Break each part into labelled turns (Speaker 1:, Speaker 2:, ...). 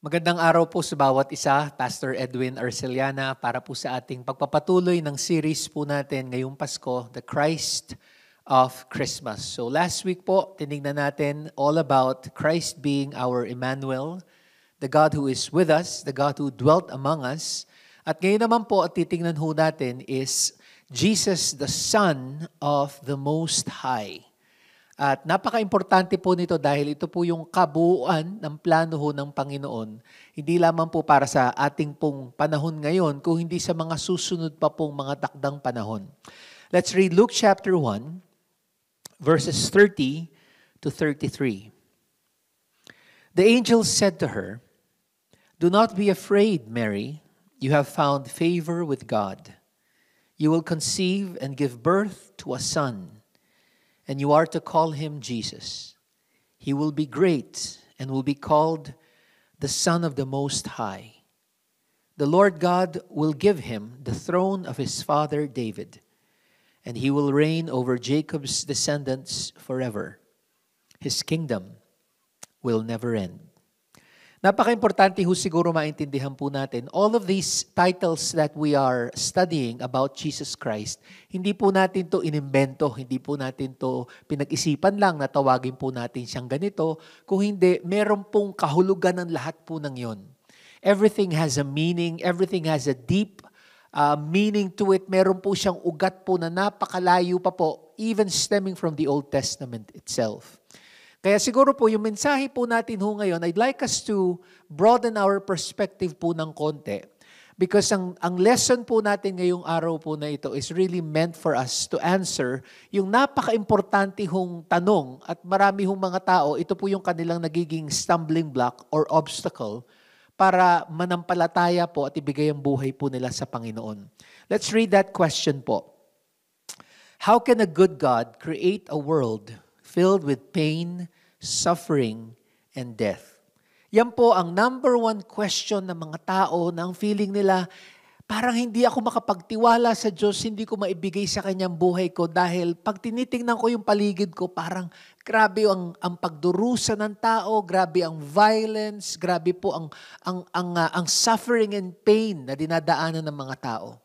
Speaker 1: Magandang araw po sa bawat isa, Pastor Edwin Arceliana, para po sa ating pagpapatuloy ng series po natin ngayong Pasko, The Christ of Christmas. So last week po, tinignan natin all about Christ being our Emmanuel, the God who is with us, the God who dwelt among us. At ngayon naman po, at titingnan ho natin is Jesus, the Son of the Most High. At napaka-importante po nito dahil ito po yung kabuuan ng plano ho ng Panginoon. Hindi lamang po para sa ating pong panahon ngayon, kung hindi sa mga susunod pa pong mga takdang panahon. Let's read Luke chapter 1, verses 30 to 33. The angel said to her, "Do not be afraid, Mary. You have found favor with God. You will conceive and give birth to a son, and you are to call him Jesus. He will be great and will be called the Son of the Most High. The Lord God will give him the throne of his father David, and he will reign over Jacob's descendants forever. His kingdom will never end." Napaka-importante ho siguro maintindihan po natin, all of these titles that we are studying about Jesus Christ, hindi po natin to inimbento, hindi po natin to pinag-isipan lang na tawagin po natin siyang ganito, kung hindi, meron pong kahulugan ng lahat po ng yon. Everything has a meaning, everything has a deep meaning to it. Meron po siyang ugat po na napakalayo pa po, even stemming from the Old Testament itself. Kaya siguro po yung mensahe po natin ho ngayon, I'd like us to broaden our perspective po ng konti. Because ang lesson po natin ngayong araw po na ito is really meant for us to answer yung napaka-importante hong tanong at marami hong mga tao, ito po yung kanilang nagiging stumbling block or obstacle para manampalataya po at ibigay ang buhay po nila sa Panginoon. Let's read that question po. How can a good God create a world filled with pain, suffering, and death? Yan po ang number one question ng mga tao na ang feeling nila, parang hindi ako makapagtiwala sa Diyos, hindi ko maibigay sa Kanyang buhay ko dahil pag tinitingnan ko yung paligid ko, parang grabe ang pagdurusa ng tao, grabe ang violence, grabe po ang suffering and pain na dinadaanan ng mga tao.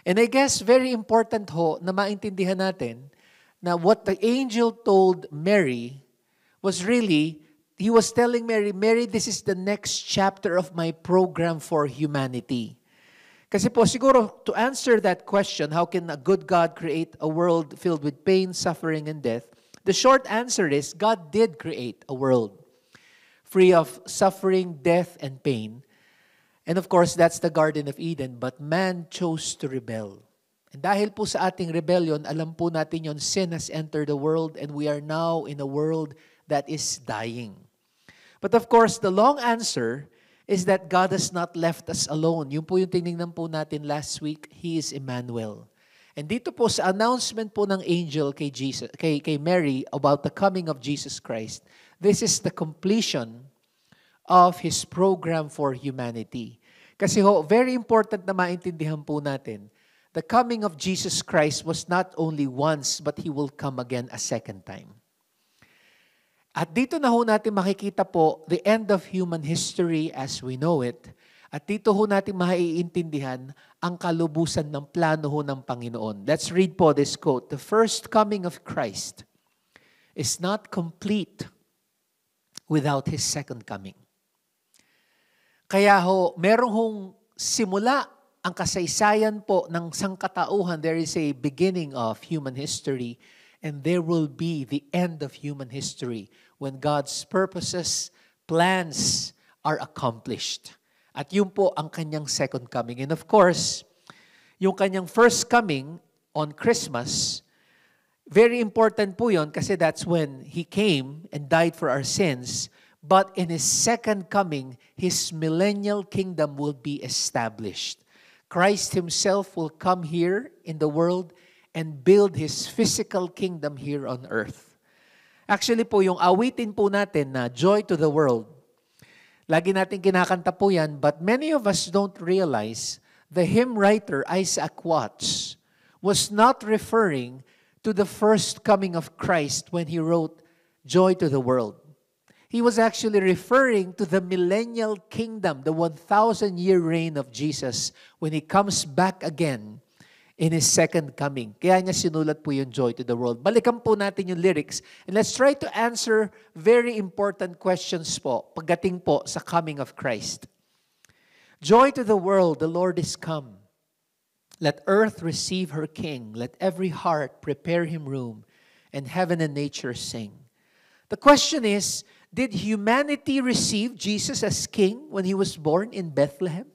Speaker 1: And I guess very important ho na maintindihan natin na what the angel told Mary was really, he was telling Mary, Mary, this is the next chapter of my program for humanity. Kasi po siguro to answer that question, how can a good God create a world filled with pain, suffering, and death? The short answer is God did create a world free of suffering, death, and pain. And of course, that's the Garden of Eden, but man chose to rebel. And dahil po sa ating rebellion, alam po natin yon, sin has entered the world and we are now in a world that is dying. But of course, the long answer is that God has not left us alone. Yun po yung tinignan po natin last week, He is Emmanuel. And dito po sa announcement po ng angel kay Mary about the coming of Jesus Christ, this is the completion of His program for humanity. Kasi ho, very important na maintindihan po natin, the coming of Jesus Christ was not only once, but He will come again a second time. At dito na ho natin makikita po the end of human history as we know it. At dito ho natin maiintindihan ang kalubusan ng plano ho ng Panginoon. Let's read po this quote. The first coming of Christ is not complete without His second coming. Kaya ho, merong hong simula ang kasaysayan po ng sangkatauhan. There is a beginning of human history and there will be the end of human history when God's purposes, plans are accomplished. At yun po ang kanyang second coming. And of course, yung kanyang first coming on Christmas, very important po yun kasi that's when He came and died for our sins. But in His second coming, His millennial kingdom will be established. Christ Himself will come here in the world and build His physical kingdom here on earth. Actually po, yung awitin po natin na Joy to the World, lagi natin kinakanta po yan, but many of us don't realize the hymn writer Isaac Watts was not referring to the first coming of Christ when he wrote Joy to the World. He was actually referring to the millennial kingdom, the 1,000-year reign of Jesus when He comes back again in His second coming. Kaya niya sinulat po yung Joy to the World. Balikan po natin yung lyrics and let's try to answer very important questions po pagdating po sa coming of Christ. Joy to the world, the Lord is come. Let earth receive her King. Let every heart prepare Him room, and heaven and nature sing. The question is, did humanity receive Jesus as King when He was born in Bethlehem?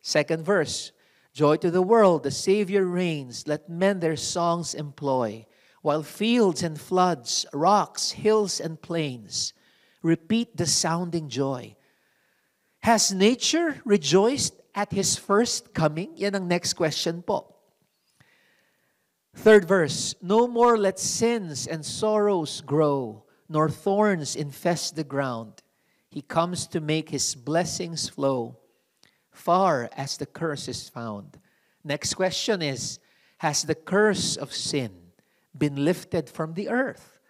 Speaker 1: Second verse, joy to the world, the Savior reigns. Let men their songs employ, while fields and floods, rocks, hills and plains repeat the sounding joy. Has nature rejoiced at His first coming? Yan ang next question po. Third verse, no more let sins and sorrows grow, nor thorns infest the ground. He comes to make His blessings flow, far as the curse is found. Next question is, has the curse of sin been lifted from the earth?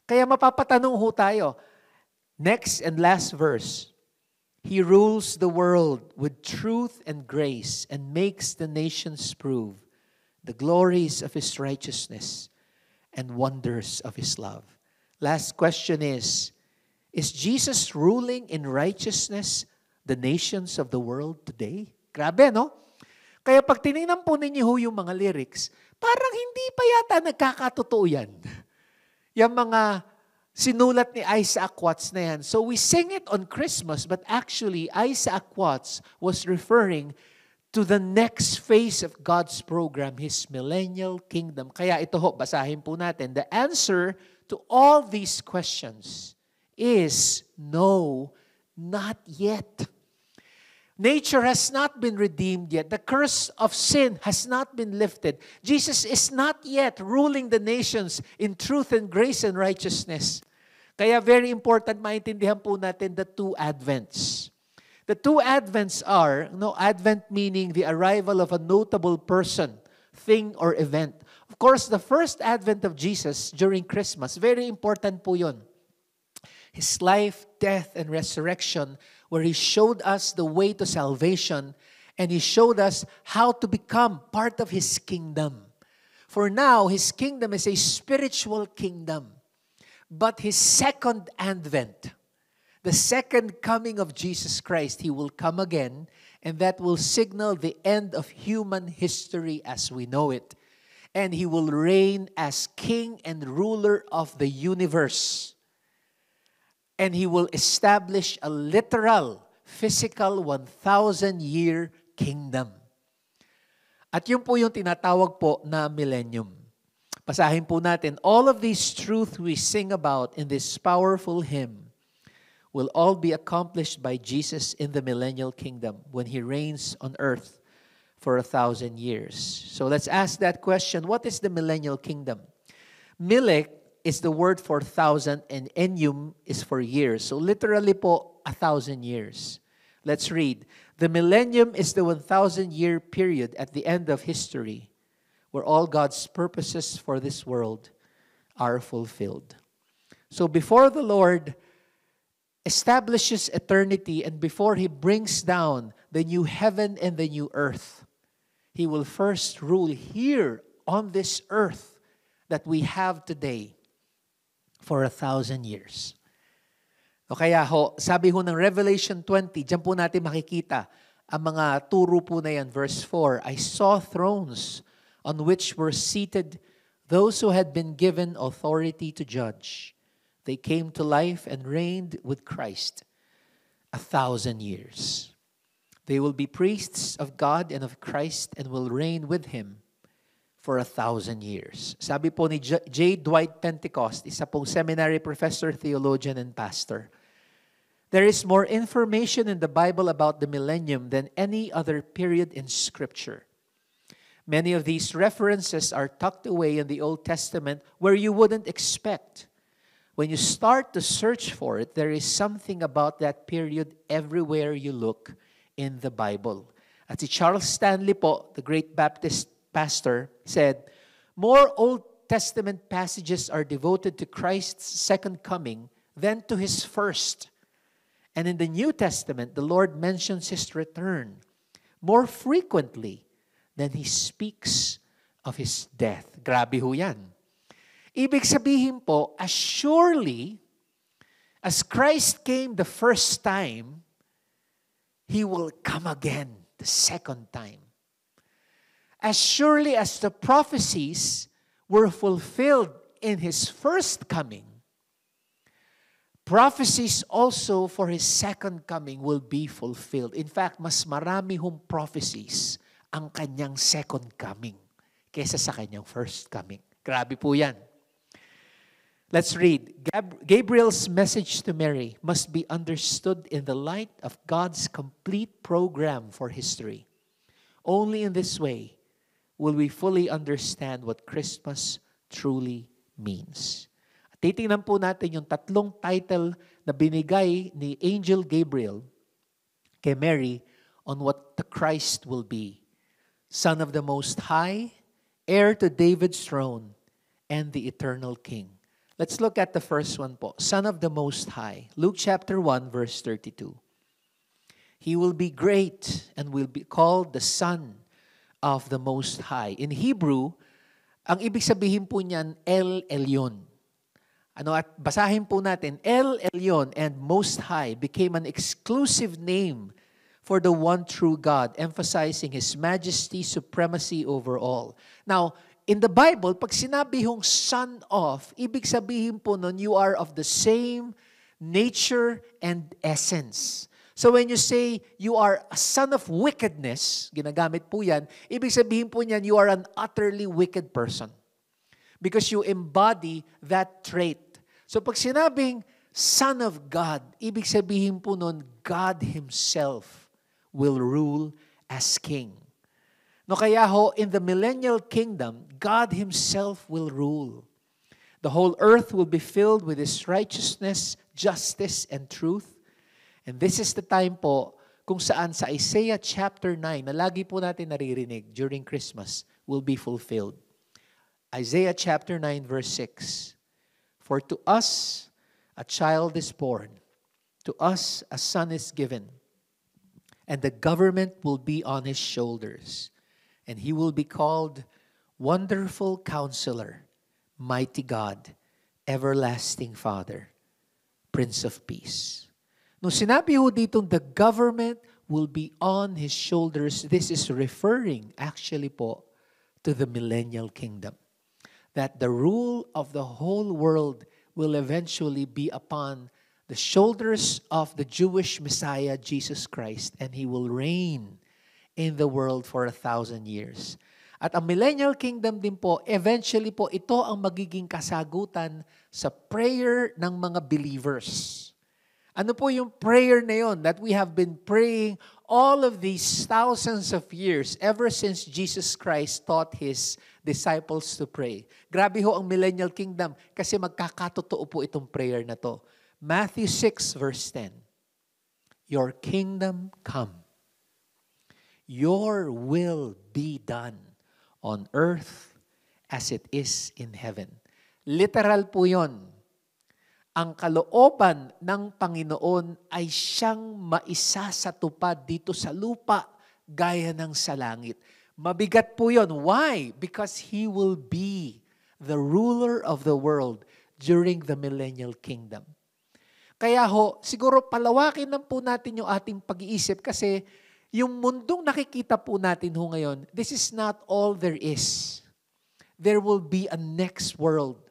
Speaker 1: Kaya mapapatanong ho tayo. Next and last verse, He rules the world with truth and grace and makes the nations prove the glories of His righteousness and wonders of His love. Last question is Jesus ruling in righteousness the nations of the world today? Grabe, no? Kaya pag tinignan po ninyo ho yung mga lyrics, parang hindi pa yata nagkakatotoo yan. Yung mga sinulat ni Isaac Watts na yan. So we sing it on Christmas, but actually Isaac Watts was referring to the next phase of God's program, His millennial kingdom. Kaya ito ho, basahin po natin. The answer to all these questions is no, not yet. Nature has not been redeemed yet. The curse of sin has not been lifted. Jesus is not yet ruling the nations in truth and grace and righteousness. Kaya very important maintindihan po natin the two advents. The two advents are, advent meaning the arrival of a notable person, thing, or event. Of course, the first advent of Jesus during Christmas, very important po yun. His life, death, and resurrection, where He showed us the way to salvation, and He showed us how to become part of His kingdom. For now, His kingdom is a spiritual kingdom. But His second advent, the second coming of Jesus Christ, He will come again, and that will signal the end of human history as we know it. And He will reign as King and ruler of the universe. And He will establish a literal, physical, 1,000-year kingdom. At yun po yung tinatawag po na millennium. Basahin po natin, all of these truths we sing about in this powerful hymn will all be accomplished by Jesus in the millennial kingdom when He reigns on earth for 1,000 years. So let's ask that question, what is the millennial kingdom? Milek is the word for 1,000 and ennium is for years. So literally po, 1,000 years. Let's read. The millennium is the 1,000-year period at the end of history where all God's purposes for this world are fulfilled. So before the Lord establishes eternity and before He brings down the new heaven and the new earth, He will first rule here on this earth that we have today for 1,000 years. O kaya ho, sabi ho ng Revelation 20, diyan po natin makikita ang mga turo po na yan. Verse 4, I saw thrones on which were seated those who had been given authority to judge. They came to life and reigned with Christ 1,000 years. They will be priests of God and of Christ and will reign with Him for 1,000 years. Sabi po ni J. Dwight Pentecost, isa pong seminary professor, theologian, and pastor, there is more information in the Bible about the millennium than any other period in Scripture. Many of these references are tucked away in the Old Testament where you wouldn't expect. When you start to search for it, there is something about that period everywhere you look in the Bible. At si Charles Stanley po, the great Baptist pastor, said, more Old Testament passages are devoted to Christ's second coming then to His first. And in the New Testament, the Lord mentions His return more frequently than He speaks of His death. Grabe ho yan. Ibig sabihin po, as surely as Christ came the first time, He will come again the second time. As surely as the prophecies were fulfilled in His first coming, prophecies also for His second coming will be fulfilled. In fact, mas marami hong prophecies ang Kanyang second coming kaysa sa Kanyang first coming. Grabe po yan. Let's read. Gabriel's message to Mary must be understood in the light of God's complete program for history. Only in this way will we fully understand what Christmas truly means. Titingnan po natin yung tatlong title na binigay ni Angel Gabriel kay Mary on what the Christ will be. Son of the Most High, heir to David's throne, and the eternal King. Let's look at the first one po. Son of the Most High. Luke chapter 1 verse 32. He will be great and will be called the Son of the Most High. In Hebrew, ang ibig sabihin po niyan, El Elyon. At basahin po natin, El Elyon and Most High became an exclusive name for the one true God, emphasizing His majesty, supremacy over all. Now, in the Bible, pag sinabi hong son of, ibig sabihin po nun, you are of the same nature and essence. So when you say you are a son of wickedness, ginagamit po yan, ibig sabihin po niyan, you are an utterly wicked person. Because you embody that trait. So pag sinabing son of God, ibig sabihin po nun, God Himself will rule as king. No, kaya ho, in the millennial kingdom, God Himself will rule. The whole earth will be filled with His righteousness, justice, and truth. And this is the time po kung saan sa Isaiah chapter 9, na lagi po natin naririnig during Christmas, will be fulfilled. Isaiah chapter 9 verse 6. For to us a child is born, to us a son is given, and the government will be on His shoulders. And He will be called Wonderful Counselor, Mighty God, Everlasting Father, Prince of Peace. Nung sinabi ho ditong the government will be on His shoulders, this is referring actually po to the millennial kingdom. That the rule of the whole world will eventually be upon the shoulders of the Jewish Messiah, Jesus Christ, and He will reign in the world for 1,000 years. At ang millennial kingdom din po, eventually po, ito ang magiging kasagutan sa prayer ng mga believers. Ano po yung prayer na yon that we have been praying all of these thousands of years ever since Jesus Christ taught His disciples to pray? Grabe ho ang millennial kingdom kasi magkakatotoo po itong prayer na to. Matthew 6 verse 10. Your kingdom come. Your will be done on earth as it is in heaven. Literal po yon. Ang kalooban ng Panginoon ay siyang maisa sa tupad dito sa lupa gaya ng sa langit. Mabigat po yon. Why? Because He will be the ruler of the world during the millennial kingdom. Kaya ho, siguro palawakin lang po natin yung ating pag-iisip kasi yung mundong nakikita po natin ho ngayon, this is not all there is. There will be a next world.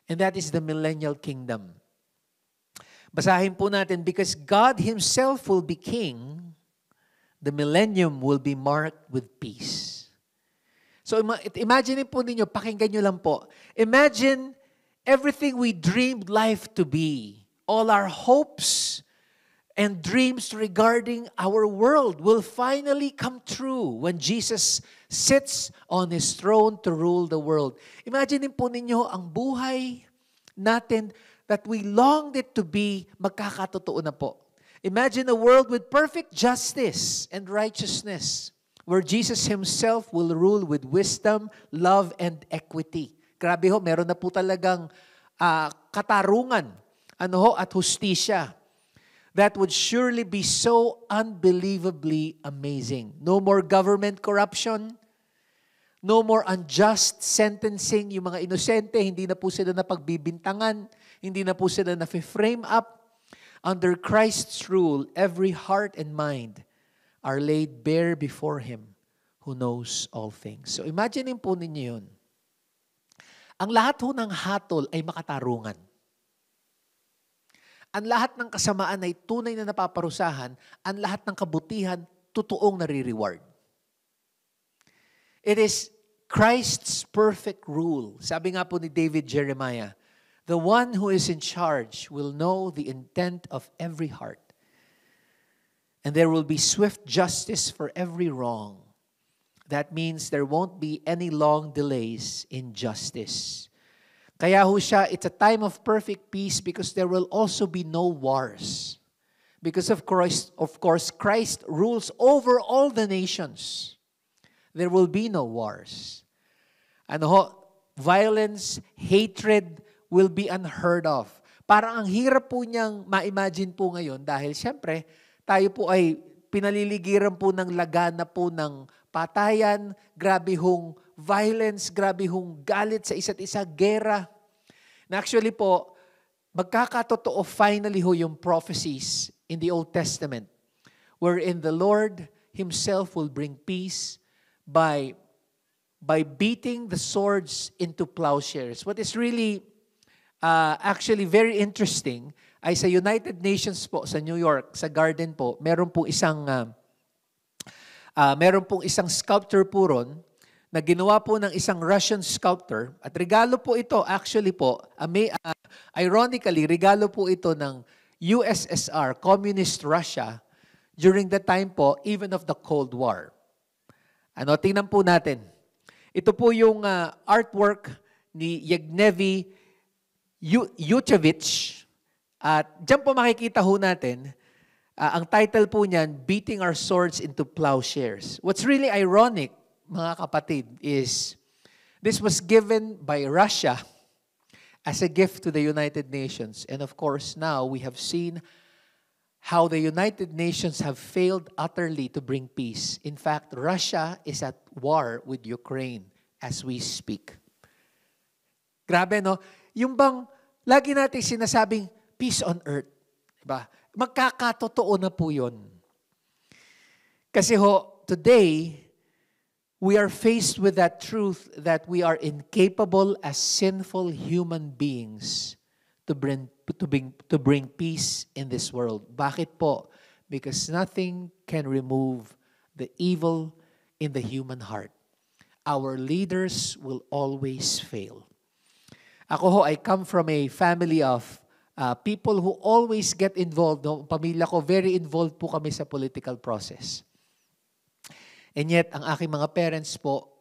Speaker 1: And that is the millennial kingdom. Basahin po natin, because God Himself will be king, the millennium will be marked with peace. So imagine po ninyo, pakinggan nyo lang po. Imagine everything we dreamed life to be, all our hopes and dreams regarding our world will finally come true when Jesus sits on His throne to rule the world. Imagine po ninyo ang buhay natin that we longed it to be, magkakatotoo na po. Imagine a world with perfect justice and righteousness, where Jesus Himself will rule with wisdom, love, and equity. Grabe ho, meron na po talagang katarungan at hustisya that would surely be so unbelievably amazing. No more government corruption, no more unjust sentencing. Yung mga inosente, hindi na po sila napagbibintangan, hindi na po sila na-frame up. Under Christ's rule, every heart and mind are laid bare before Him who knows all things. So imagine po ninyo yun. Ang lahat ho ng hatol ay makatarungan. Ang lahat ng kasamaan ay tunay na napaparusahan. Ang lahat ng kabutihan, totoong nare-reward. It is Christ's perfect rule. Sabi nga po ni David Jeremiah, the one who is in charge will know the intent of every heart. And there will be swift justice for every wrong. That means there won't be any long delays in justice. Kaya ho siya, it's a time of perfect peace because there will also be no wars. Because of course, Christ rules over all the nations. There will be no wars. Violence, hatred will be unheard of. Parang ang hirap po niyang ma-imagine po ngayon dahil siyempre, tayo po ay pinaliligiran po ng lagana po ng patayan, grabe hong violence, grabe hong galit sa isa't isa, gera. Na actually po, magkakatotoo finally ho yung prophecies in the Old Testament wherein the Lord Himself will bring peace by beating the swords into plowshares. What is really actually very interesting ay sa United Nations po, sa New York, sa Garden po, meron pong isang sculptor po ron na ginawa po ng isang Russian sculptor. At regalo po ito, actually po, ironically, regalo po ito ng USSR, Communist Russia, during the time po, even of the Cold War. Tingnan po natin. Ito po yung artwork ni Yevgeny Yuchevich. At dyan po makikita ho natin, ang title po niyan, Beating Our Swords into Plowshares. What's really ironic, mga kapatid, is this was given by Russia as a gift to the United Nations. And of course, now we have seen how the United Nations have failed utterly to bring peace. In fact, Russia is at war with Ukraine as we speak. Grabe, no? Yung bang, lagi natin sinasabing, peace on earth. Diba? Magkakatotoo na po yun. Kasi ho, today, we are faced with that truth that we are incapable as sinful human beings to bring peace in this world. Bakit po? Because nothing can remove the evil in the human heart. Our leaders will always fail. Ako ho, I come from a family of people who always get involved. No? Pamilya ko, very involved po kami sa political process. And yet, ang aking mga parents po,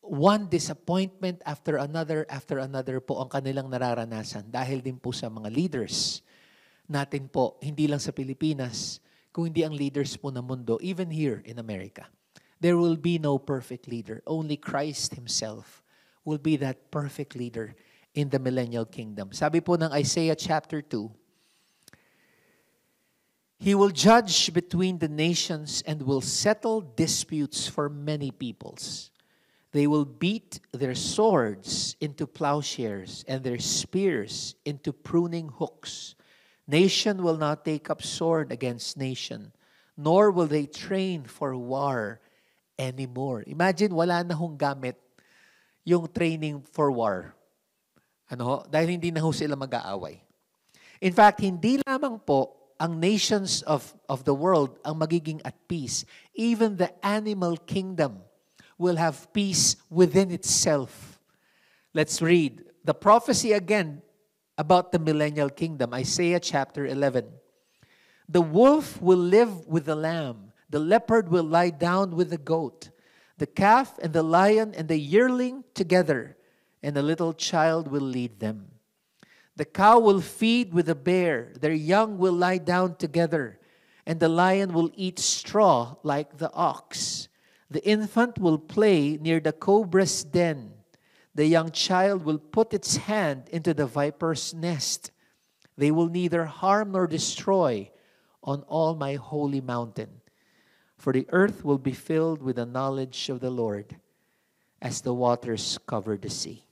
Speaker 1: one disappointment after another po ang kanilang nararanasan dahil din po sa mga leaders natin po, hindi lang sa Pilipinas, kung hindi ang leaders po ng mundo, even here in America. There will be no perfect leader. Only Christ Himself will be that perfect leader in the millennial kingdom. Sabi po ng Isaiah chapter 2, He will judge between the nations and will settle disputes for many peoples. They will beat their swords into plowshares and their spears into pruning hooks. Nation will not take up sword against nation, nor will they train for war anymore. Imagine, wala na hong gamit yung training for war. Dahil hindi na ho sila mag-aaway. In fact, hindi lamang po ang nations of the world ang magiging at peace. Even the animal kingdom will have peace within itself. Let's read the prophecy again about the millennial kingdom. Isaiah chapter 11. The wolf will live with the lamb. The leopard will lie down with the goat. The calf and the lion and the yearling together, and a little child will lead them. The cow will feed with the bear. Their young will lie down together, and the lion will eat straw like the ox. The infant will play near the cobra's den. The young child will put its hand into the viper's nest. They will neither harm nor destroy on all my holy mountain. For the earth will be filled with the knowledge of the Lord as the waters cover the sea.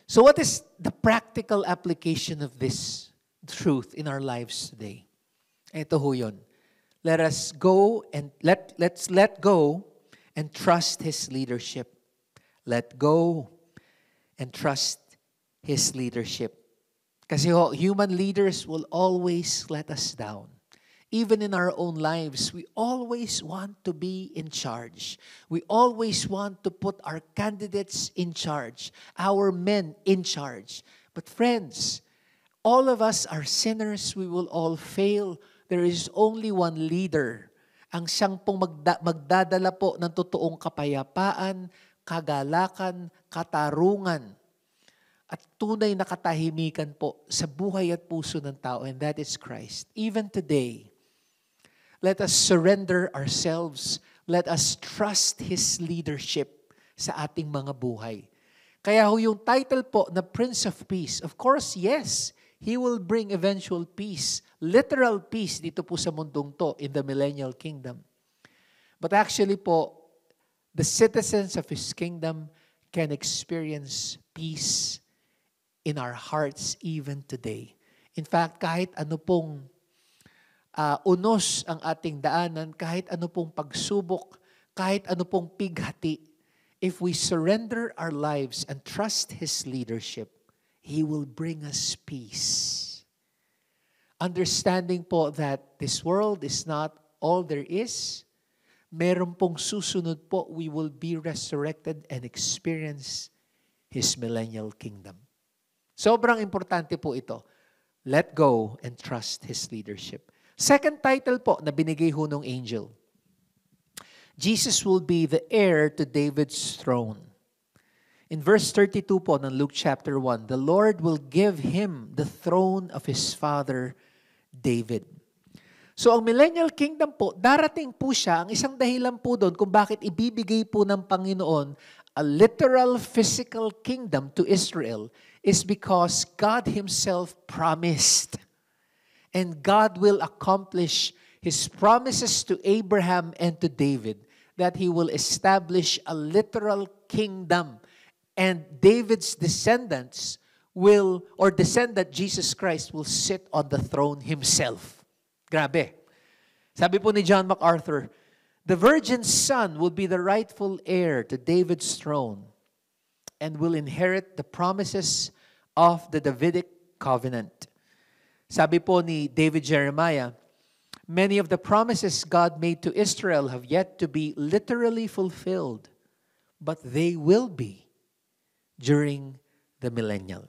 Speaker 1: So what is the practical application of this truth in our lives today? Ito ho yun. Let's let go and trust His leadership. Let go and trust His leadership. Kasi human leaders will always let us down. Even in our own lives, we always want to be in charge. We always want to put our candidates in charge, our men in charge. But friends, all of us are sinners. We will all fail. There is only one leader. Ang siyang pong magdadala po ng totoong kapayapaan, kagalakan, katarungan, at tunay na katahimikan po sa buhay at puso ng tao, and that is Christ. Even today, let us surrender ourselves. Let us trust His leadership sa ating mga buhay. Kaya yung title po na Prince of Peace, of course, yes, He will bring eventual peace, literal peace dito po sa mundong to in the millennial kingdom. But actually po, the citizens of His kingdom can experience peace in our hearts even today. In fact, kahit ano pong unos ang ating daanan, kahit ano pong pagsubok, kahit ano pong pighati, if we surrender our lives and trust His leadership, He will bring us peace. Understanding po that this world is not all there is, meron pong susunod po, we will be resurrected and experience His millennial kingdom. Sobrang importante po ito. Let go and trust His leadership. Second title po na binigay ho ng angel. Jesus will be the heir to David's throne. In verse 32 po ng Luke chapter 1, the Lord will give him the throne of his father David. So ang millennial kingdom po, darating po siya, ang isang dahilan po doon kung bakit ibibigay po ng Panginoon a literal physical kingdom to Israel is because God Himself promised. And God will accomplish His promises to Abraham and to David that He will establish a literal kingdom. And David's descendant, Jesus Christ, will sit on the throne Himself. Grabe. Sabi po ni John MacArthur, the virgin's son will be the rightful heir to David's throne and will inherit the promises of the Davidic covenant. Sabi po ni David Jeremiah, many of the promises God made to Israel have yet to be literally fulfilled, but they will be during the millennial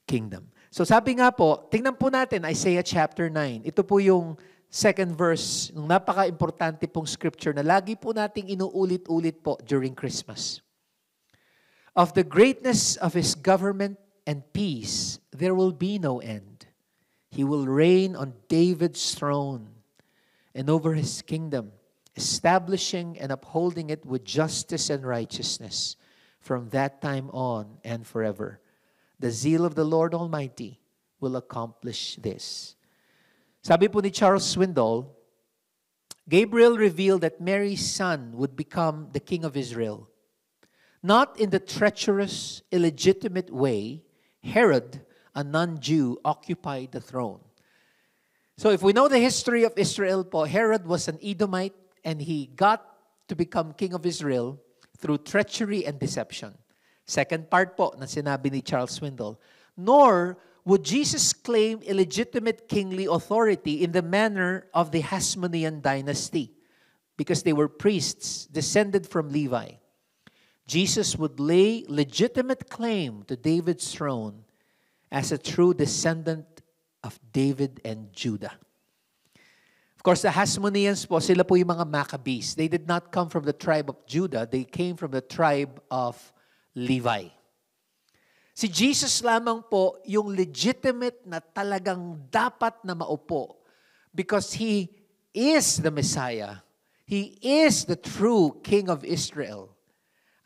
Speaker 1: kingdom. So sabi nga po, tingnan po natin Isaiah chapter 9. Ito po yung second verse, yung napaka-importante pong scripture na lagi po nating inuulit-ulit po during Christmas. Of the greatness of His government and peace, there will be no end. He will reign on David's throne and over His kingdom, establishing and upholding it with justice and righteousness from that time on and forever. The zeal of the Lord Almighty will accomplish this. Sabi po ni Charles Swindoll, Gabriel revealed that Mary's son would become the king of Israel. Not in the treacherous, illegitimate way Herod, a non-Jew, occupied the throne. So if we know the history of Israel po, Herod was an Edomite and he got to become king of Israel through treachery and deception. Second part po na sinabi ni Charles Swindoll, nor would Jesus claim illegitimate kingly authority in the manner of the Hasmonean dynasty because they were priests descended from Levi. Jesus would lay legitimate claim to David's throne as a true descendant of David and Judah. Of course, the Hasmoneans po, sila po yung mga Maccabees. They did not come from the tribe of Judah. They came from the tribe of Levi. Si Jesus lamang po yung legitimate na talagang dapat na maupo because He is the Messiah. He is the true King of Israel.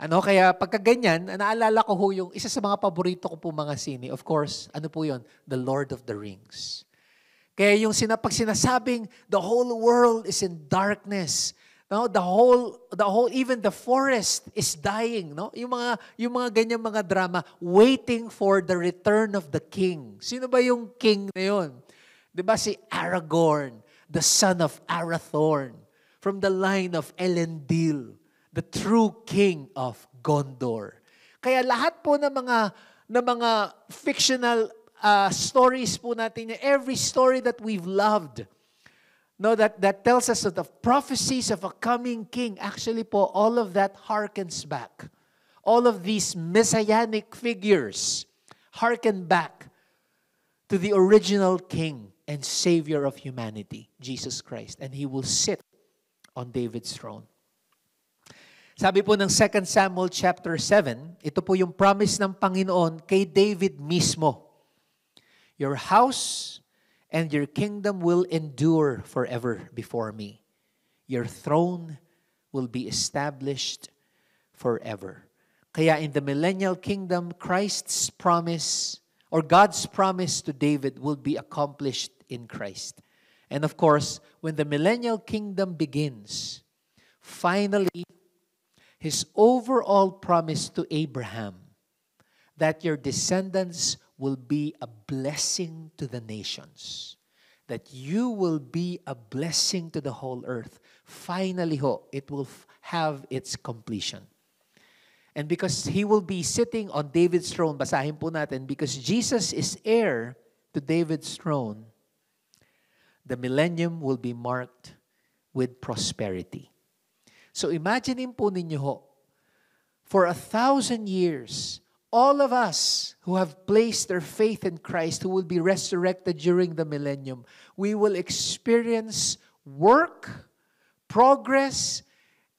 Speaker 1: Kaya pagka ganyan, naalala ko yung isa sa mga paborito ko po mga sine, of course, ano po yun? The Lord of the Rings. Kaya yung pag sinasabing, the whole world is in darkness, no? The whole, even the forest is dying, no? Yung mga ganyang mga drama, waiting for the return of the king. Sino ba yung king na yun? Diba si Aragorn, the son of Arathorn, from the line of Elendil, the true king of Gondor. Kaya lahat po ng mga fictional stories po natin, every story that we've loved, no, that tells us of the prophecies of a coming king, actually po, all of that harkens back. All of these messianic figures harken back to the original king and savior of humanity, Jesus Christ. And He will sit on David's throne. Sabi po ng 2 Samuel chapter 7, ito po yung promise ng Panginoon kay David mismo. Your house and your kingdom will endure forever before me. Your throne will be established forever. Kaya in the millennial kingdom, Christ's promise or God's promise to David will be accomplished in Christ. And of course, when the millennial kingdom begins, finally, His overall promise to Abraham that your descendants will be a blessing to the nations, that you will be a blessing to the whole earth. Finally, it will have its completion. And because He will be sitting on David's throne, basahin po natin, because Jesus is heir to David's throne, the millennium will be marked with prosperity. So imagine po ninyo for 1,000 years, all of us who have placed their faith in Christ, who will be resurrected during the millennium, we will experience work, progress,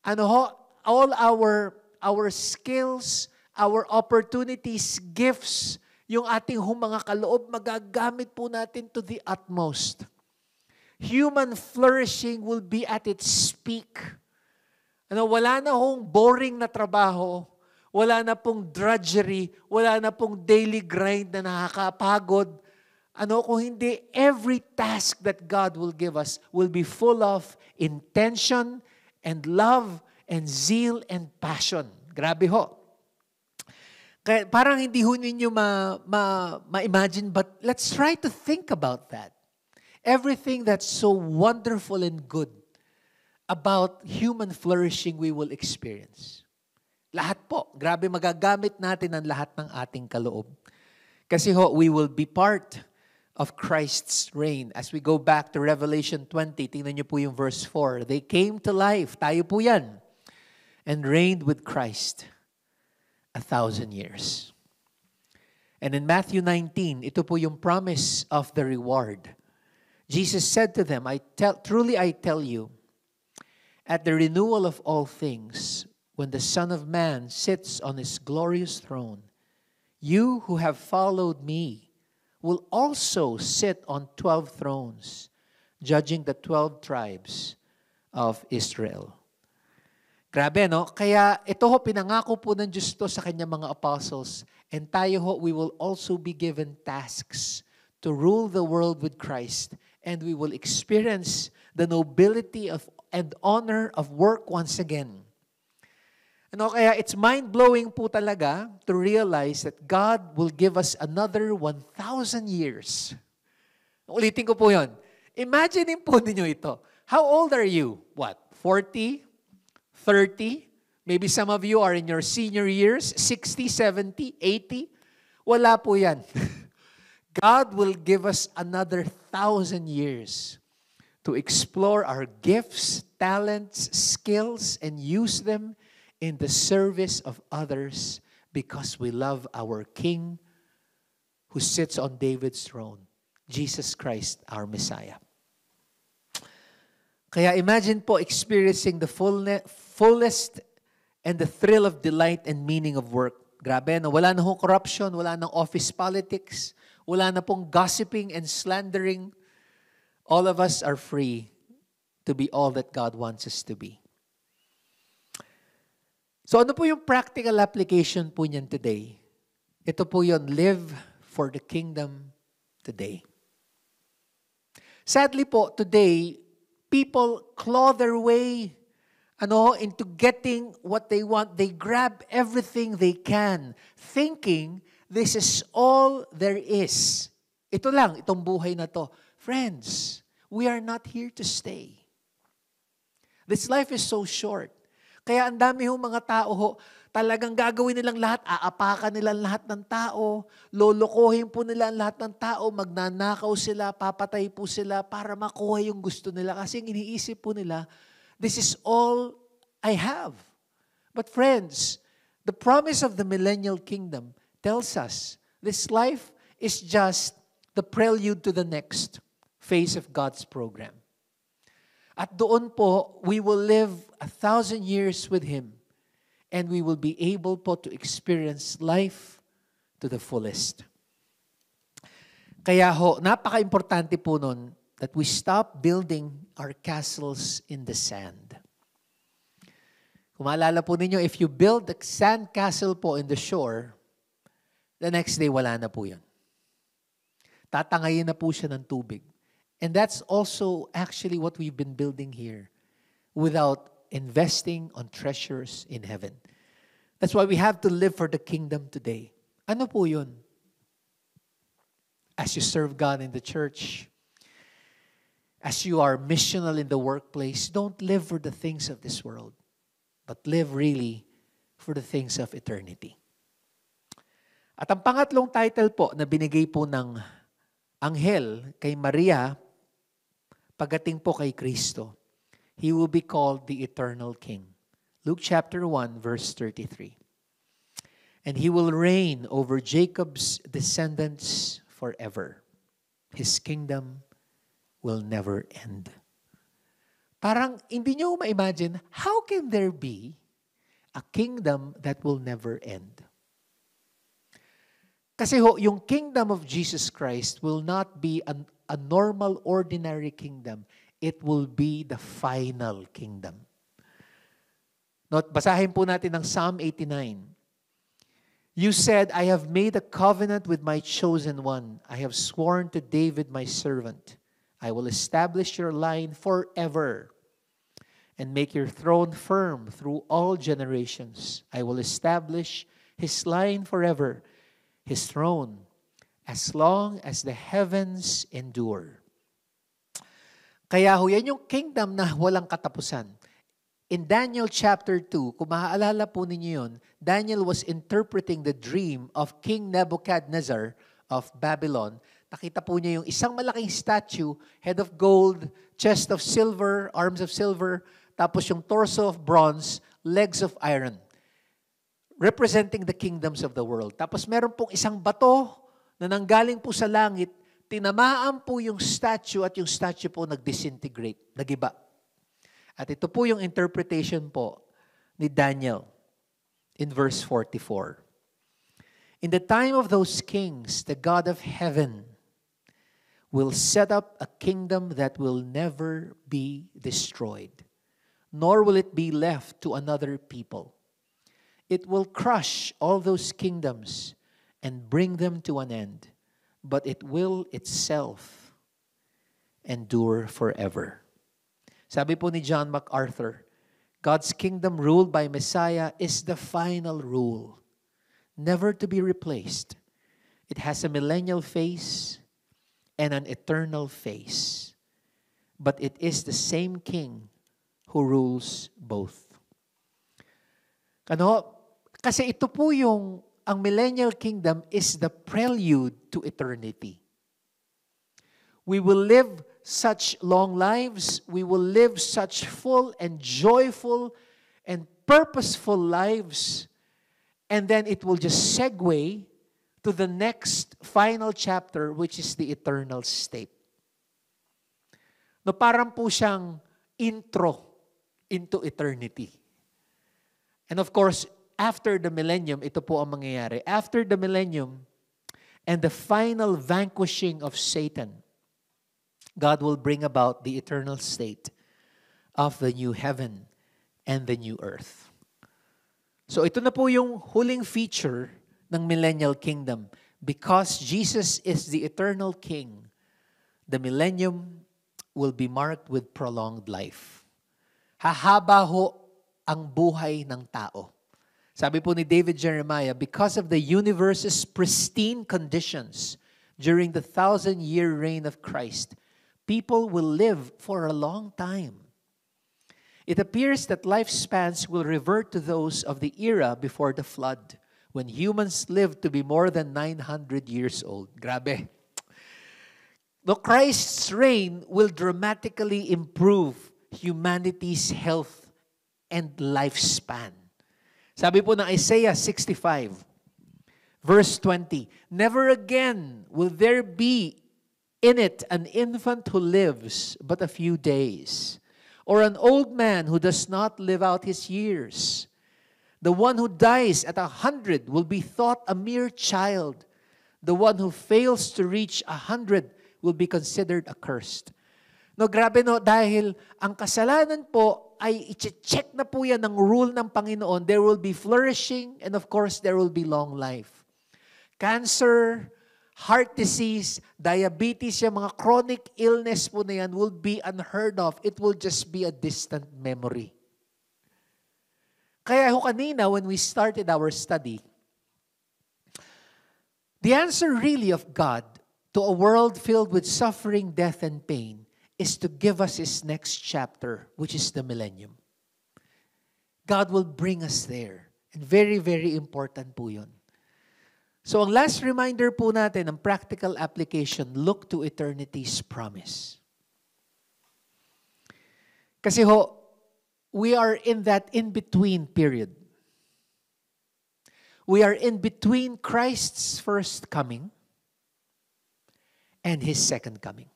Speaker 1: all our skills, our opportunities, gifts, yung ating mga kaloob, magagamit po natin to the utmost. Human flourishing will be at its peak. Wala na boring na trabaho, wala na pong drudgery, wala na pong daily grind na nakakapagod. Kung hindi, every task that God will give us will be full of intention and love and zeal and passion. Grabe ho. Kaya parang hindi ho ninyo ma-imagine, but let's try to think about that. Everything that's so wonderful and good about human flourishing we will experience. Lahat po. Grabe, magagamit natin ang lahat ng ating kaloob. Kasi we will be part of Christ's reign. As we go back to Revelation 20, tingnan niyo po yung verse 4. They came to life. Tayo po yan. And reigned with Christ 1,000 years. And in Matthew 19, ito po yung promise of the reward. Jesus said to them, truly I tell you, at the renewal of all things, when the Son of Man sits on His glorious throne, you who have followed me will also sit on 12 thrones, judging the 12 tribes of Israel. Grabe, no? Kaya ito pinangako po ng Diyos to sa Kanyang mga apostles, and tayo we will also be given tasks to rule the world with Christ, and we will experience the nobility and honor of work once again. Kaya it's mind-blowing po talaga to realize that God will give us another 1,000 years. Ulitin ko po yun. Imagine po ninyo ito. How old are you? What? 40? 30? Maybe some of you are in your senior years, 60, 70, 80. Wala po yan. God will give us another 1,000 years to explore our gifts, talents, skills, and use them in the service of others because we love our King who sits on David's throne, Jesus Christ, our Messiah. Kaya imagine po experiencing the fullest and the thrill of delight and meaning of work. Grabe, wala na corruption, wala na office politics, wala na pong gossiping and slandering. All of us are free to be all that God wants us to be. So ano po yung practical application po niyan today? Ito po yun, live for the kingdom today. Sadly po, today, people claw their way into getting what they want. They grab everything they can, thinking this is all there is. Ito lang, itong buhay na to. Friends, we are not here to stay. This life is so short. Kaya ang dami hong mga tao talagang gagawin nilang lahat, aapakan nila lahat ng tao, lolokohin po nila lahat ng tao, magnanakaw sila, papatay po sila para makuha yung gusto nila. Kasi iniisip po nila, this is all I have. But friends, the promise of the millennial kingdom tells us this life is just the prelude to the next phase of God's program. At doon po, we will live 1,000 years with Him. And we will be able po to experience life to the fullest. Kaya napaka-importante po nun that we stop building our castles in the sand. Kung maalala po ninyo, if you build a sand castle po in the shore, the next day wala na po yun. Tatangayin na po siya ng tubig. And that's also actually what we've been building here without investing on treasures in heaven. That's why we have to live for the kingdom today. Ano po yun? As you serve God in the church, as you are missional in the workplace, don't live for the things of this world, but live really for the things of eternity. At ang pangatlong title po na binigay po ng anghel kay Maria, pagdating po kay Kristo, He will be called the Eternal King. Luke chapter 1, verse 33. And He will reign over Jacob's descendants forever. His kingdom will never end. Parang hindi nyo ma-imagine, how can there be a kingdom that will never end? Kasi yung kingdom of Jesus Christ will not be a normal, ordinary kingdom. It will be the final kingdom. Basahin po natin ang Psalm 89. You said, I have made a covenant with my chosen one. I have sworn to David my servant. I will establish your line forever and make your throne firm through all generations. I will establish his line forever, his throne, as long as the heavens endure. Kaya yan yung kingdom na walang katapusan. In Daniel chapter 2, kung maaalala po ninyo yun, Daniel was interpreting the dream of King Nebuchadnezzar of Babylon. Nakita po niya yung isang malaking statue, head of gold, chest of silver, arms of silver, tapos yung torso of bronze, legs of iron, representing the kingdoms of the world. Tapos meron pong isang bato na nanggaling po sa langit, tinamaan po yung statue at yung statue po nag-disintegrate, nagiba. At ito po yung interpretation po ni Daniel in verse 44. In the time of those kings, the God of heaven will set up a kingdom that will never be destroyed, nor will it be left to another people. It will crush all those kingdoms and bring them to an end, but it will itself endure forever. Sabi po ni John MacArthur, God's kingdom ruled by Messiah is the final rule, never to be replaced. It has a millennial phase and an eternal phase, but it is the same king who rules both. Kasi ito po ang millennial kingdom is the prelude to eternity. We will live such long lives, we will live such full and joyful and purposeful lives, and then it will just segue to the next final chapter, which is the eternal state. Parang po siyang intro into eternity. And of course, after the millennium, ito po ang mangyayari. After the millennium and the final vanquishing of Satan, God will bring about the eternal state of the new heaven and the new earth. So ito na po yung huling feature ng millennial kingdom. Because Jesus is the eternal king, the millennium will be marked with prolonged life. Hahaba ho ang buhay ng tao. Sabi po ni David Jeremiah, because of the universe's pristine conditions during the 1,000-year reign of Christ, people will live for a long time. It appears that lifespans will revert to those of the era before the flood, when humans lived to be more than 900 years old. Grabe. No, Christ's reign will dramatically improve humanity's health and lifespan. Sabi po ng Isaiah 65, verse 20, never again will there be in it an infant who lives but a few days, or an old man who does not live out his years. The one who dies at 100 will be thought a mere child. The one who fails to reach 100 will be considered accursed. No, grabe no, dahil ang kasalanan po ay i-check na po yan ng rule ng Panginoon. There will be flourishing and of course there will be long life. Cancer, heart disease, diabetes, yung mga chronic illness po na yan will be unheard of. It will just be a distant memory. Kaya ho kanina when we started our study, the answer really of God to a world filled with suffering, death, and pain is to give us His next chapter, which is the millennium. God will bring us there. And very, very important po yun. So ang last reminder po natin, ang practical application, look to eternity's promise. Kasi ho, we are in that in-between period. We are in between Christ's first coming and His second coming.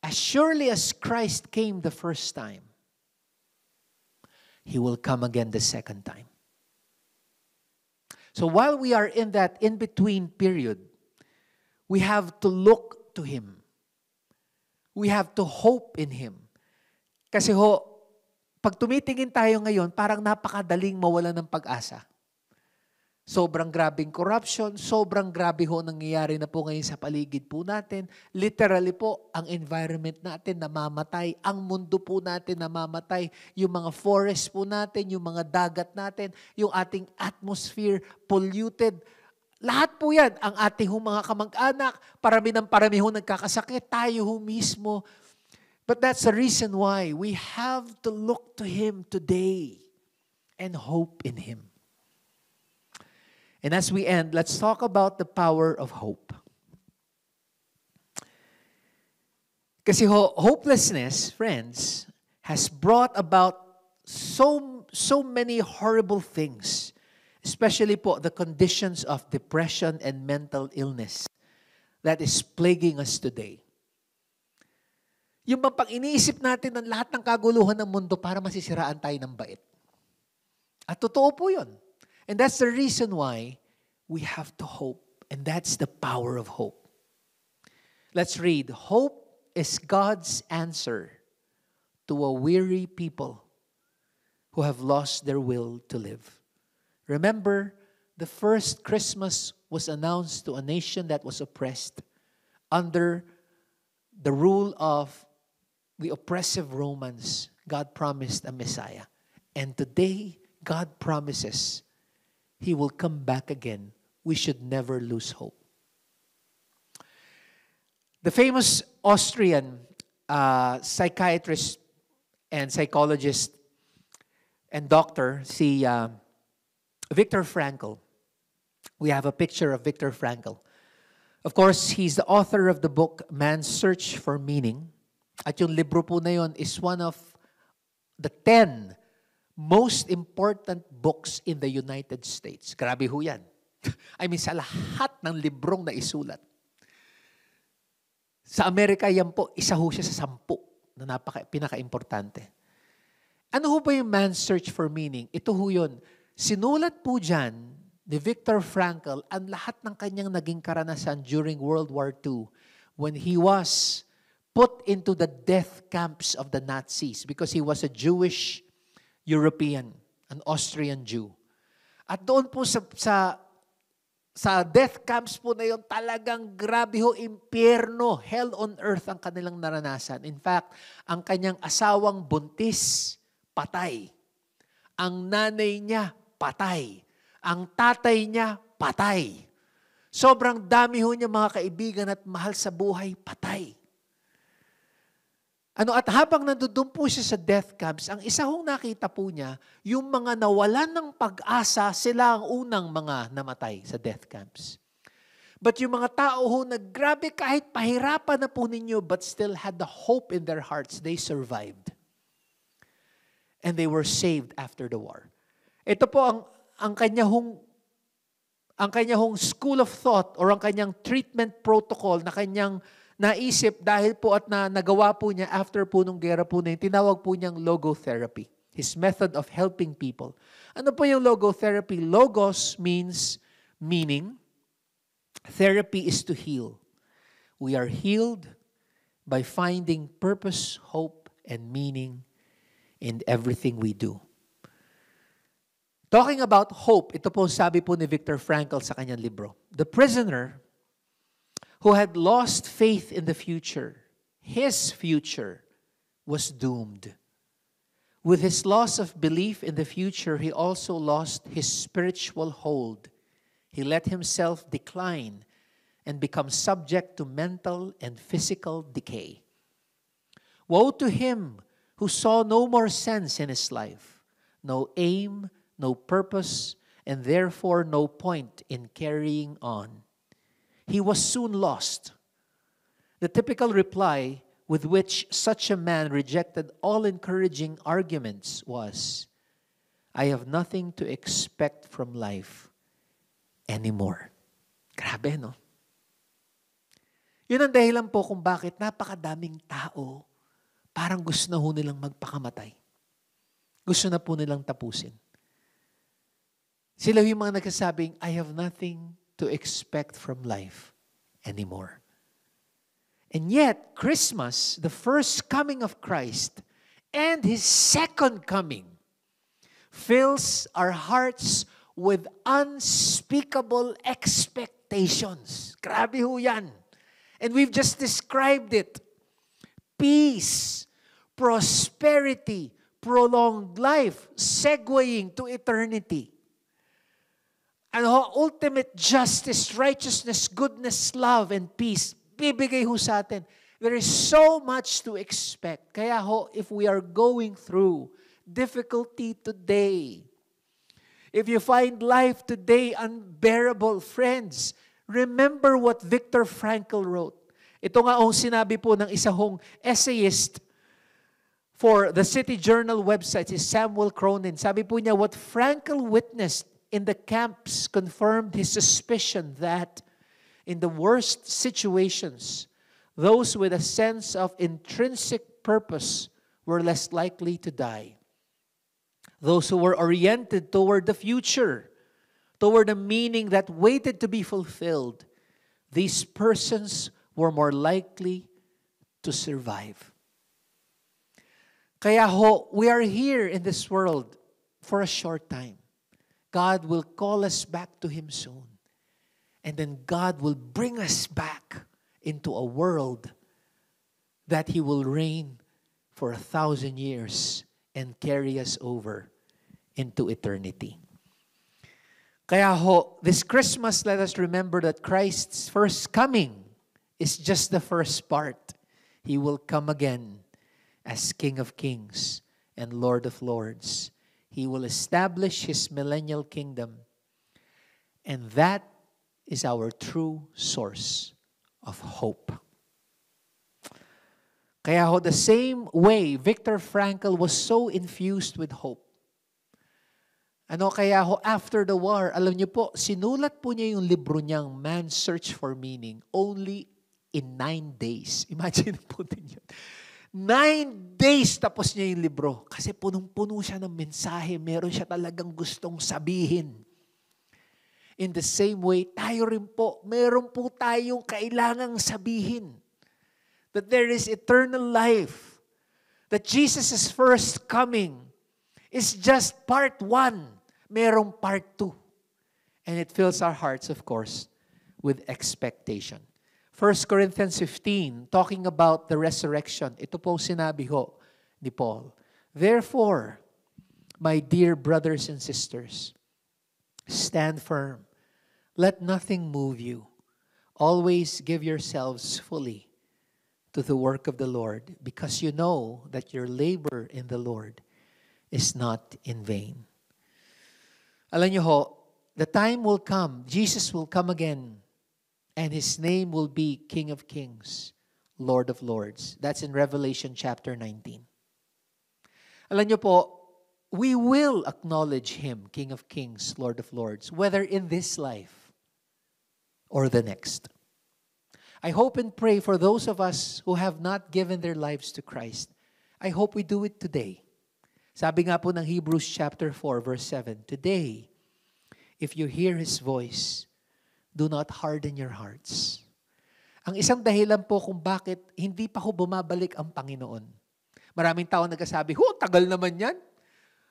Speaker 1: As surely as Christ came the first time, He will come again the second time. So while we are in that in-between period, we have to look to Him. We have to hope in Him. Kasi ho, pag tumitingin tayo ngayon, parang napakadaling mawala ng pag-asa. Sobrang grabing corruption, sobrang grabe ho nangyayari na po ngayon sa paligid po natin. Literally po, ang environment natin namamatay, ang mundo po natin namamatay, yung mga forest po natin, yung mga dagat natin, yung ating atmosphere polluted. Lahat po yan, ang ating mga kamag-anak, parami ho nagkakasakit, tayo ho mismo. But that's the reason why we have to look to Him today and hope in Him. And as we end, let's talk about the power of hope. Kasi hopelessness, friends, has brought about so many horrible things, especially po the conditions of depression and mental illness that is plaguing us today. Yung pag iniisip natin ng lahat ng kaguluhan ng mundo para masisiraan tayo ng bait. At totoo po yun. And that's the reason why we have to hope. And that's the power of hope. Let's read. Hope is God's answer to a weary people who have lost their will to live. Remember, the first Christmas was announced to a nation that was oppressed under the rule of the oppressive Romans. God promised a Messiah. And today, God promises He will come back again. We should never lose hope. The famous Austrian psychiatrist and psychologist and doctor, si Viktor Frankl. We have a picture of Viktor Frankl. Of course, he's the author of the book, Man's Search for Meaning. At yung libro po na yun is one of the 10 most important books in the United States. Grabe ho yan. I mean, sa lahat ng librong na isulat. Sa Amerika, yan po, isa ho siya sa 10 na pinaka-importante. Ano ho ba yung Man's Search for Meaning? Ito ho yun. Sinulat po dyan ni Viktor Frankl ang lahat ng kanyang naging karanasan during World War II when he was put into the death camps of the Nazis because he was a Jewish European, an Austrian Jew. At doon po sa death camps po na yun, talagang grabe ho, impyerno, hell on earth ang kanilang naranasan. In fact, ang kanyang asawang buntis, patay. Ang nanay niya, patay. Ang tatay niya, patay. Sobrang dami ho niya mga kaibigan at mahal sa buhay, patay. At habang nandoon po siya sa death camps, ang isa hong nakita po niya, yung mga nawalan ng pag-asa, sila ang unang mga namatay sa death camps. But yung mga tao ho na grabe kahit pahirapan na po ninyo but still had the hope in their hearts, they survived. And they were saved after the war. Ito po ang kanya hong school of thought or ang kanyang treatment protocol na kanyang naisip dahil po at nagawa po niya after po nung gera po na yun, tinawag po niyang logotherapy. His method of helping people. Ano po yung logotherapy? Logos means meaning. Therapy is to heal. We are healed by finding purpose, hope, and meaning in everything we do. Talking about hope, ito po sabi po ni Viktor Frankl sa kanyang libro. The prisoner who had lost faith in the future, his future was doomed. With his loss of belief in the future, he also lost his spiritual hold. He let himself decline and become subject to mental and physical decay. Woe to him who saw no more sense in his life, no aim, no purpose, and therefore no point in carrying on. He was soon lost. The typical reply with which such a man rejected all encouraging arguments was, I have nothing to expect from life anymore. Grabe, no? Yun ang dahilan po kung bakit napakadaming tao parang gusto na ho nilang magpakamatay. Gusto na po nilang tapusin. Sila yung mga nagsasabing, I have nothing to expect from life anymore. And yet, Christmas, the first coming of Christ, and His second coming, fills our hearts with unspeakable expectations. Grabe ho yan. And we've just described it. Peace, prosperity, prolonged life, segueing to eternity. Ultimate justice, righteousness, goodness, love, and peace, bibigay ho sa atin. There is so much to expect. Kaya ho, if we are going through difficulty today, if you find life today unbearable, friends, remember what Viktor Frankl wrote. Ito nga ang sinabi po ng isa hong essayist for the City Journal website, si Samuel Cronin. Sabi po niya, what Frankl witnessed in the camps confirmed his suspicion that in the worst situations, those with a sense of intrinsic purpose were less likely to die. Those who were oriented toward the future, toward a meaning that waited to be fulfilled, these persons were more likely to survive. Kaya ho, we are here in this world for a short time. God will call us back to Him soon. And then God will bring us back into a world that He will reign for 1,000 years and carry us over into eternity. Kaya ho, this Christmas, let us remember that Christ's first coming is just the first part. He will come again as King of Kings and Lord of Lords. He will establish His millennial kingdom. And that is our true source of hope. Kaya ho, the same way Viktor Frankl was so infused with hope. Kaya ho, after the war, alam niyo po, sinulat po niya yung libro niyang Man's Search for Meaning only in 9 days. Imagine po ninyo. 9 days tapos niya yung libro. Kasi punong-puno siya ng mensahe. Meron siya talagang gustong sabihin. In the same way, tayo rin po, meron po tayong kailangang sabihin. That there is eternal life. That Jesus' first coming is just part 1. merong part 2. And it fills our hearts, of course, with expectation. 1 Corinthians 15, talking about the resurrection. Ito po sinabi ho ni Paul. Therefore, my dear brothers and sisters, stand firm. Let nothing move you. Always give yourselves fully to the work of the Lord, because you know that your labor in the Lord is not in vain. Alam niyo ho, the time will come, Jesus will come again, and His name will be King of Kings, Lord of Lords. That's in Revelation chapter 19. Alam niyo po, we will acknowledge Him, King of Kings, Lord of Lords, whether in this life or the next. I hope and pray for those of us who have not given their lives to Christ. I hope we do it today. Sabi nga po ng Hebrews chapter 4 verse 7, today, if you hear His voice, do not harden your hearts. Ang isang dahilan po kung bakit hindi pa ho bumabalik ang Panginoon. Maraming tao nagsasabi, tagal naman yan.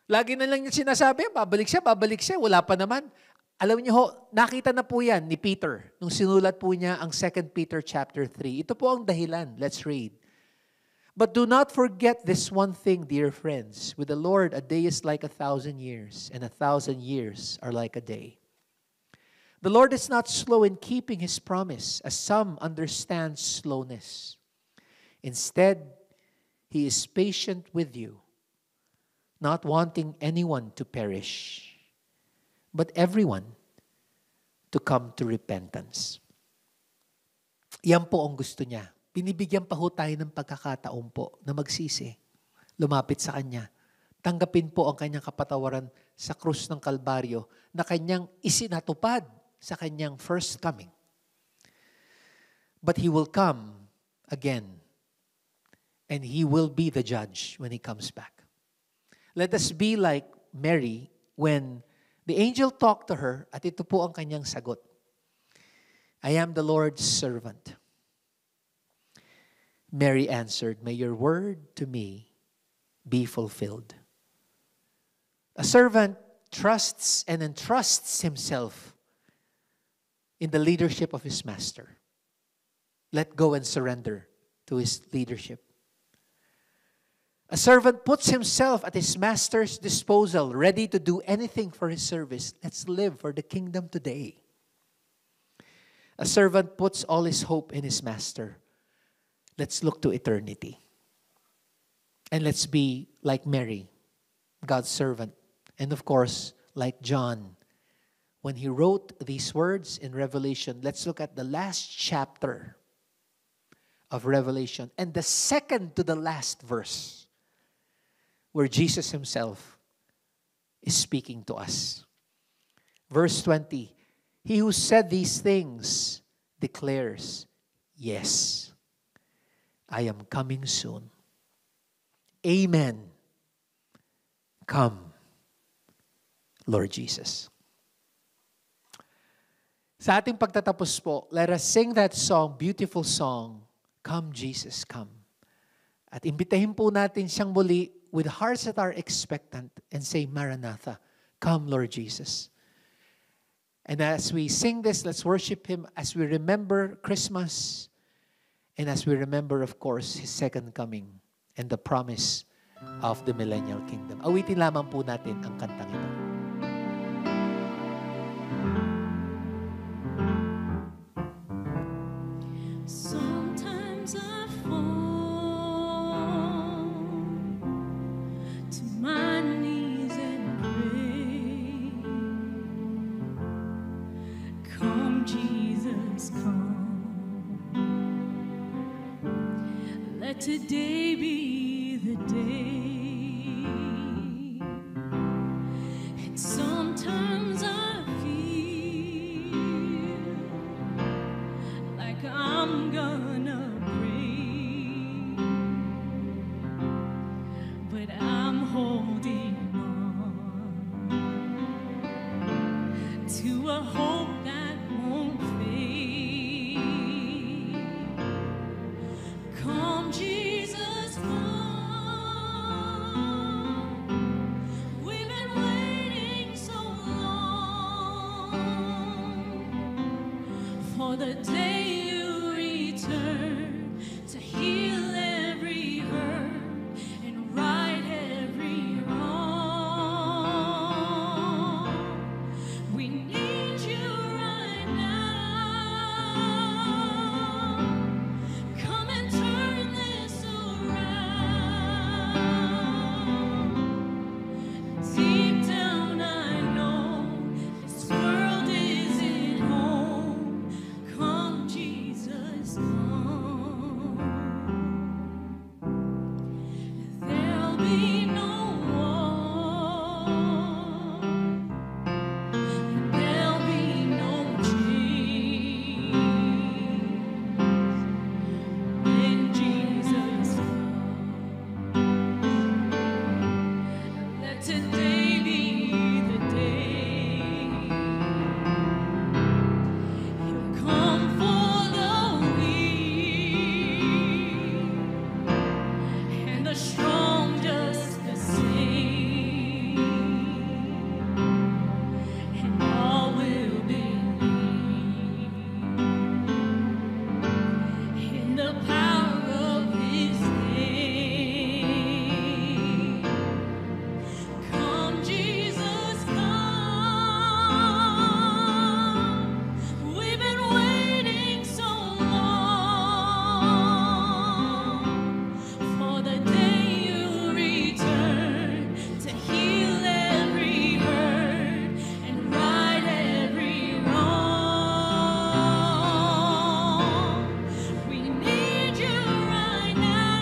Speaker 1: Lagi na lang yung sinasabi, babalik siya, wala pa naman. Alam niyo ho, nakita na po yan ni Peter nung sinulat po niya ang 2 Peter chapter 3. Ito po ang dahilan. Let's read. But do not forget this one thing, dear friends. With the Lord, a day is like 1,000 years, and 1,000 years are like a day. The Lord is not slow in keeping His promise, as some understand slowness. Instead, He is patient with you, not wanting anyone to perish, but everyone to come to repentance. Yan po ang gusto niya. Binibigyan pa ho tayo ng pagkakataon po na magsisi, lumapit sa Kanya. Tanggapin po ang Kanyang kapatawaran sa krus ng Kalbaryo na Kanyang isinatupad sa Kanyang first coming. But He will come again, and He will be the judge when He comes back. Let us be like Mary when the angel talked to her, at ito po ang Kanyang sagot. I am the Lord's servant. Mary answered, may your word to me be fulfilled. A servant trusts and entrusts himself in the leadership of his master. Let go and surrender to his leadership. A servant puts himself at his master's disposal, ready to do anything for his service. Let's live for the kingdom today. A servant puts all his hope in his master. Let's look to eternity. And let's be like Mary, God's servant. And of course, like John, when he wrote these words in Revelation, let's look at the last chapter of Revelation and the second to the last verse, where Jesus Himself is speaking to us. Verse 20, He who said these things declares, yes, I am coming soon. Amen. Come, Lord Jesus. Sa ating pagtatapos po, let us sing that song, beautiful song, Come Jesus, Come. At imbitahin po natin siyang muli with hearts that are expectant and say, Maranatha, come Lord Jesus. And as we sing this, let's worship Him as we remember Christmas and as we remember, of course, His second coming and the promise of the millennial kingdom. Awitin lamang po natin ang kantang ito.
Speaker 2: Sometimes I fall to my knees and pray. Come, Jesus, come. Let today be the day. And sometimes I feel like I'm gonna break, but I'm holding on to a hope that won't fade. Come, Jesus, come. for the day you return to heal every hurt and right every wrong. We need you right now. Come and turn this around. Deep down I know this world isn't home. Come Jesus, come. There'll be no war. There'll be no change when Jesus comes. Let today be the day. He'll come for the weak and the strong just the same, and all will believe in the power of His name. Come, Jesus, come. We've been waiting so long for the day you return to heal every hurt and right every wrong. We need you right now.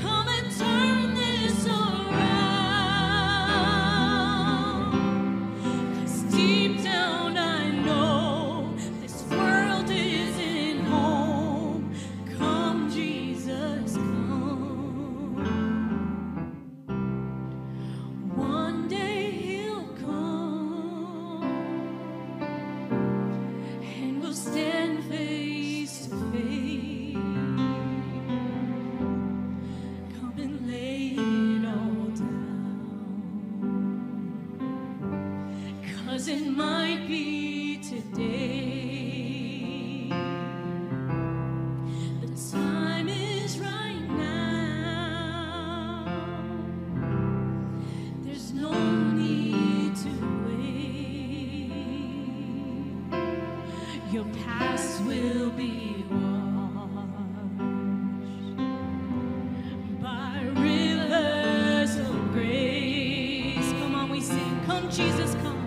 Speaker 2: Come and turn this around. 'Cause deep down I know this world isn't home. Come, Jesus, come. One day He'll come and we'll stand face to face. Come and lay it all down. 'Cause it might be today. The time is right now. There's no need to wait. Your past will be washed by rivers of grace. Come on, we sing. Come, Jesus, come.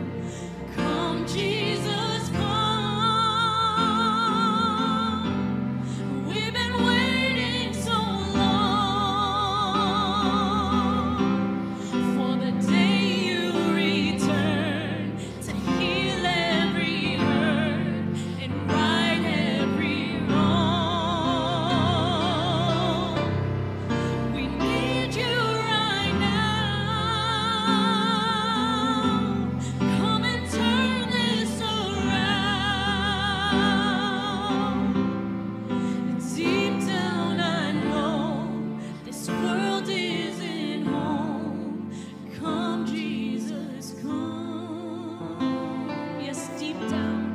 Speaker 2: Come, Jesus, come. We've been waiting so long for the day you return to heal every hurt and right every wrong. We need you right now. Come and turn this around. Deep down I know this world isn't home. Come, Jesus, come. Yes, deep down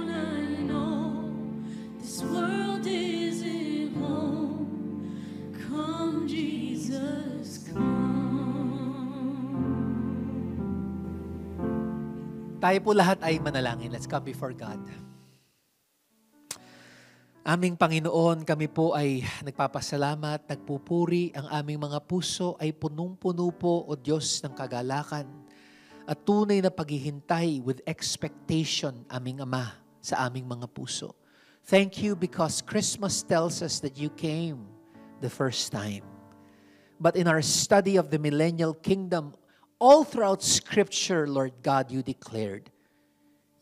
Speaker 2: I know this world isn't home. Come, Jesus, come.
Speaker 1: Tayo po lahat ay manalangin. Let's come before God. Aming Panginoon, kami po ay nagpapasalamat, nagpupuri, ang aming mga puso ay punong-puno po, O Diyos, ng kagalakan at tunay na paghihintay with expectation, aming Ama, sa aming mga puso. Thank you because Christmas tells us that you came the first time. But in our study of the millennial kingdom, all throughout Scripture, Lord God, you declared,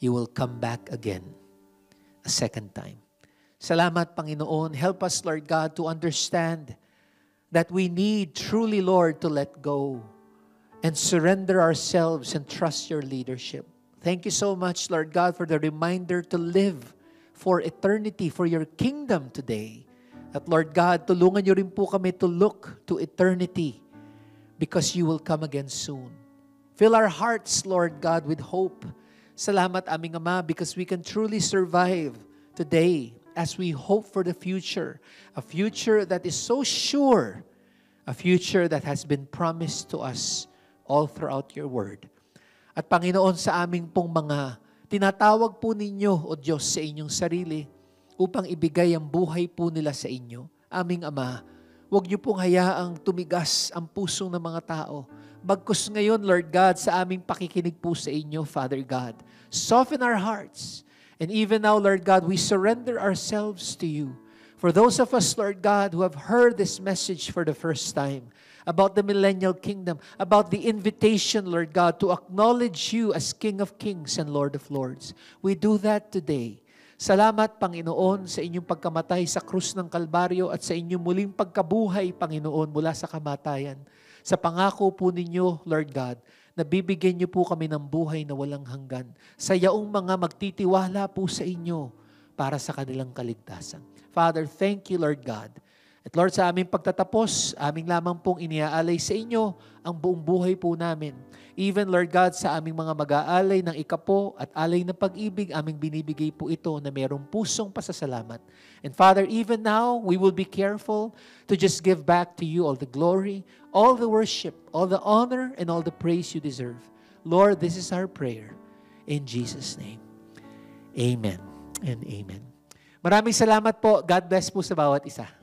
Speaker 1: you will come back again a second time. Salamat, Panginoon. Help us, Lord God, to understand that we need truly, Lord, to let go and surrender ourselves and trust your leadership. Thank you so much, Lord God, for the reminder to live for eternity, for your kingdom today. At Lord God, tulungan niyo rin po kami to look to eternity because you will come again soon. Fill our hearts, Lord God, with hope. Salamat, aming Ama, because we can truly survive today as we hope for the future. A future that is so sure. A future that has been promised to us all throughout your word. At Panginoon, sa aming pong mga tinatawag po ninyo, O Diyos, sa inyong sarili, upang ibigay ang buhay po nila sa inyo. Aming Ama, huwag niyo pong hayaang tumigas ang puso ng mga tao. Bagkus ngayon, Lord God, sa aming pakikinig po sa inyo, Father God, soften our hearts. And even now, Lord God, we surrender ourselves to you. For those of us, Lord God, who have heard this message for the first time about the millennial kingdom, about the invitation, Lord God, to acknowledge you as King of Kings and Lord of Lords, we do that today. Salamat, Panginoon, sa inyong pagkamatay sa krus ng Kalbaryo at sa inyong muling pagkabuhay, Panginoon, mula sa kamatayan. Sa pangako po ninyo, Lord God, na bibigyan niyo po kami ng buhay na walang hanggan. Sa yaong mga magtitiwala po sa inyo para sa kanilang kaligtasan. Father, thank you, Lord God. At Lord, sa aming pagtatapos, aming lamang pong iniaalay sa inyo ang buong buhay po namin. Even, Lord God, sa aming mga mag-aalay ng ikapo at alay ng pag-ibig, aming binibigay po ito na mayroong pusong pasasalamat. And Father, even now, we will be careful to just give back to you all the glory, all the worship, all the honor, and all the praise you deserve. Lord, this is our prayer. In Jesus' name. Amen and amen. Maraming salamat po. God bless po sa bawat isa.